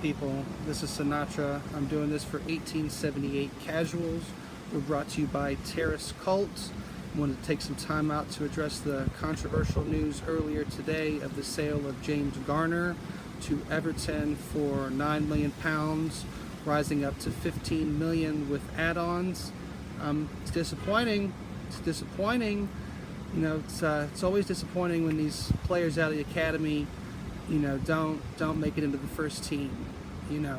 people? This is Sinatra. I'm doing this for 1878 Casuals. We're brought to you by Terrace Cult. I wanted to take some time out to address the controversial news earlier today of the sale of James Garner to Everton for £9 million, rising up to £15 million with add-ons. It's disappointing. It's disappointing. You know, it's always disappointing when these players out of the academy, you know, don't make it into the first team. You know,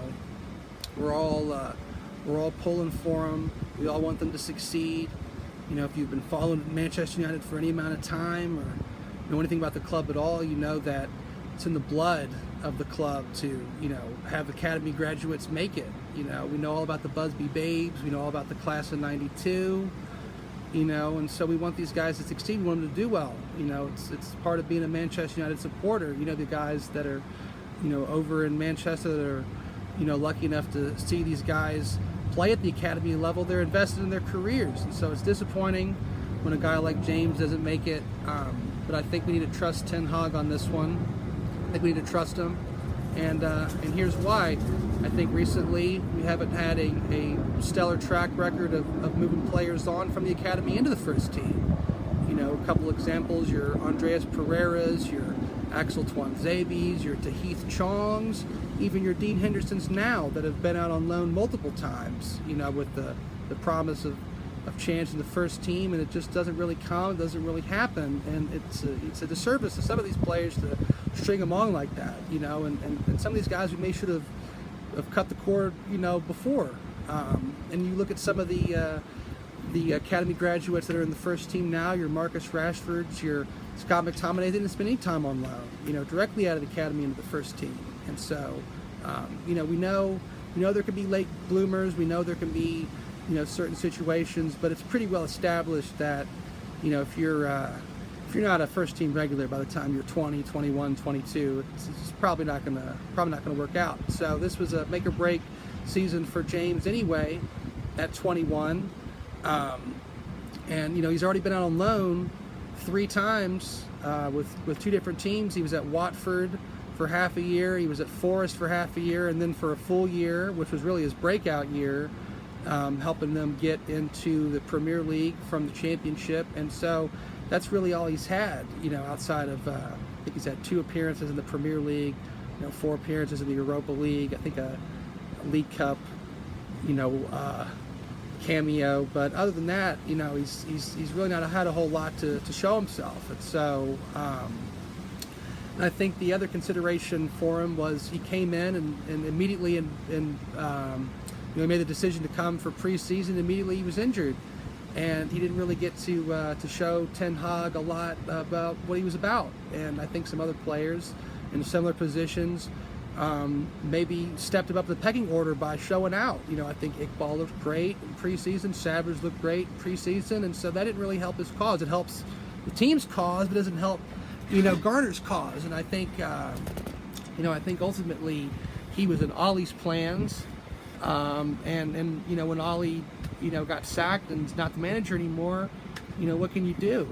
we're all pulling for them. We all want them to succeed. You know, if you've been following Manchester United for any amount of time or know anything about the club at all, you know that it's in the blood of the club to, you know, have academy graduates make it. You know, we know all about the Busby Babes. We know all about the class of '92. You know, and so we want these guys to succeed. We want them to do well. You know, it's part of being a Manchester United supporter. You know, the guys that are, you know, over in Manchester that are, you know, lucky enough to see these guys play at the academy level, they're invested in their careers. And so it's disappointing when a guy like James doesn't make it. But I think we need to trust Ten Hag on this one. I think we need to trust him. And here's why. I think recently we haven't had a stellar track record of moving players on from the academy into the first team. You know, a couple examples, your Andreas Pereiras, your Axel Tuanzebes, your Tahith Chongs, even your Dean Hendersons now that have been out on loan multiple times, you know, with the promise of chance in the first team, and it just doesn't really come, it doesn't really happen, and it's a disservice to some of these players to string them on like that, you know, and some of these guys we may should have cut the cord, you know, before. And you look at some of the academy graduates that are in the first team now, your Marcus Rashfords, your Scott McTominay, they didn't spend any time on loan, you know, directly out of the academy into the first team. And so, you know, we know there can be late bloomers, we know there can be, you know, certain situations, but it's pretty well established that, you know, if you're not a first team regular by the time you're 20, 21, 22, it's probably not gonna work out. So this was a make or break season for James anyway at 21, and you know, he's already been out on loan 3 times with 2 different teams. He was at Watford for half a year, he was at Forest for half a year, and then for a full year, which was really his breakout year, helping them get into the Premier League from the Championship. And so that's really all he's had, you know, outside of, I think he's had 2 appearances in the Premier League, you know, 4 appearances in the Europa League, I think a League Cup, you know, cameo. But other than that, you know, he's really not had a whole lot to show himself. And so, and I think the other consideration for him was he came in and immediately you know, he made the decision to come for preseason. Immediately he was injured, and he didn't really get to show Ten Hag a lot about what he was about. And I think some other players in similar positions maybe stepped up the pecking order by showing out. You know, I think Iqbal looked great in preseason, Savage looked great in preseason, and so that didn't really help his cause. It helps the team's cause, but doesn't help, you know, Garner's cause. And I think, you know, I think ultimately he was in Ollie's plans. And you know, when Ollie, you know, got sacked and is not the manager anymore, you know, what can you do?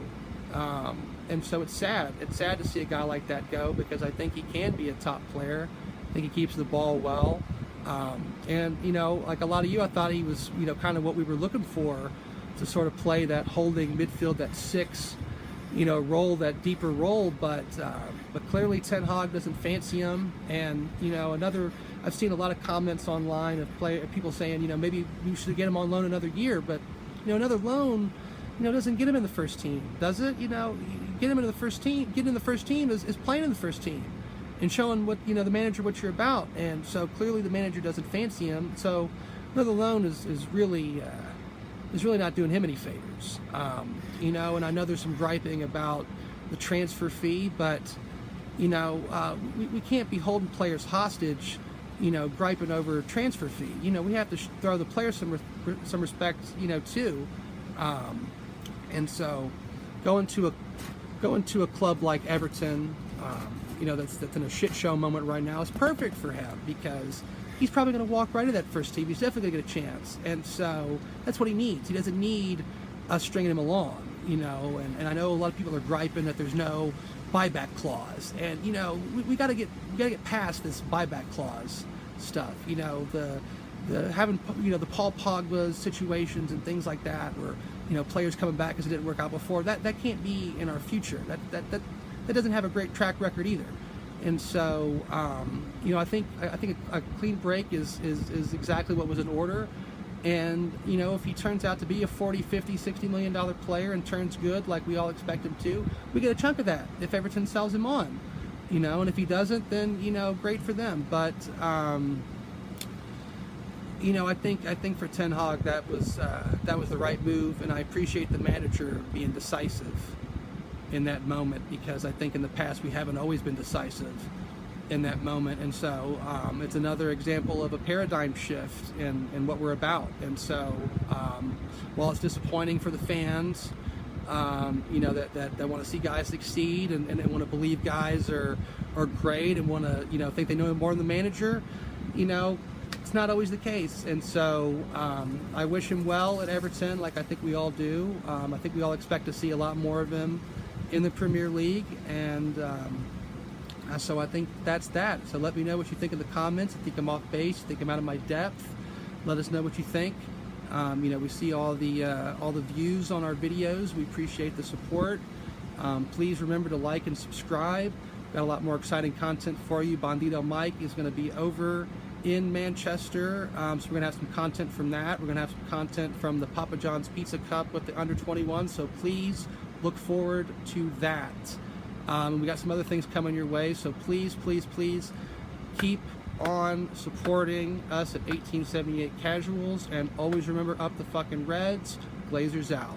And so it's sad. It's sad to see a guy like that go, because I think he can be a top player. I think he keeps the ball well. And, you know, like a lot of you, I thought he was, you know, kind of what we were looking for, to sort of play that holding midfield, that 6, you know, role, that deeper role. But clearly Ten Hag doesn't fancy him. And, you know, I've seen a lot of comments online of people saying, you know, maybe we should get him on loan another year. But, you know, another loan, you know, doesn't get him in the first team, does it? You know, get him into the first team. Getting in the first team is playing in the first team and showing what, you know, the manager what you're about. And so clearly the manager doesn't fancy him. So another loan is really not doing him any favors. You know, and I know there's some griping about the transfer fee, but, you know, we can't be holding players hostage, you know, griping over transfer fee. You know, we have to throw the players some respect, you know, too. And so going to a club like Everton, you know, that's in a shit show moment right now, is perfect for him, because he's probably going to walk right into that first team. He's definitely going to get a chance. And so that's what he needs. He doesn't need us stringing him along, you know. And I know a lot of people are griping that there's no buyback clause. And, you know, we got to get past this buyback clause. stuff. You know, the having, you know, the Paul Pogba situations and things like that, where, you know, players coming back because it didn't work out before. That can't be in our future. That doesn't have a great track record either. And so, you know, I think a clean break is exactly what was in order. And, you know, if he turns out to be a 40, 50, $60 million player and turns good like we all expect him to, we get a chunk of that if Everton sells him on. You know, and if he doesn't, then, you know, great for them. But, you know, I think for Ten Hag that was the right move, and I appreciate the manager being decisive in that moment, because I think in the past we haven't always been decisive in that moment. And so it's another example of a paradigm shift in what we're about. And so while it's disappointing for the fans, you know, that want to see guys succeed and they want to believe guys are great and want to, you know, think they know more than the manager, you know, it's not always the case. And so I wish him well at Everton, like I think we all do. I think we all expect to see a lot more of him in the Premier League, and so I think that's that. So let me know what you think in the comments. I think I'm off base, I think I'm out of my depth. Let us know what you think. You know, we see all the views on our videos. We appreciate the support. Please remember to like and subscribe. Got a lot more exciting content for you. Bandito Mike is going to be over in Manchester, so we're going to have some content from that. We're going to have some content from the Papa John's Pizza Cup with the under 21, so please look forward to that. We got some other things coming your way, so please, please, please keep on supporting us at 1878 Casuals, and always remember, up the fucking Reds, Glazers out.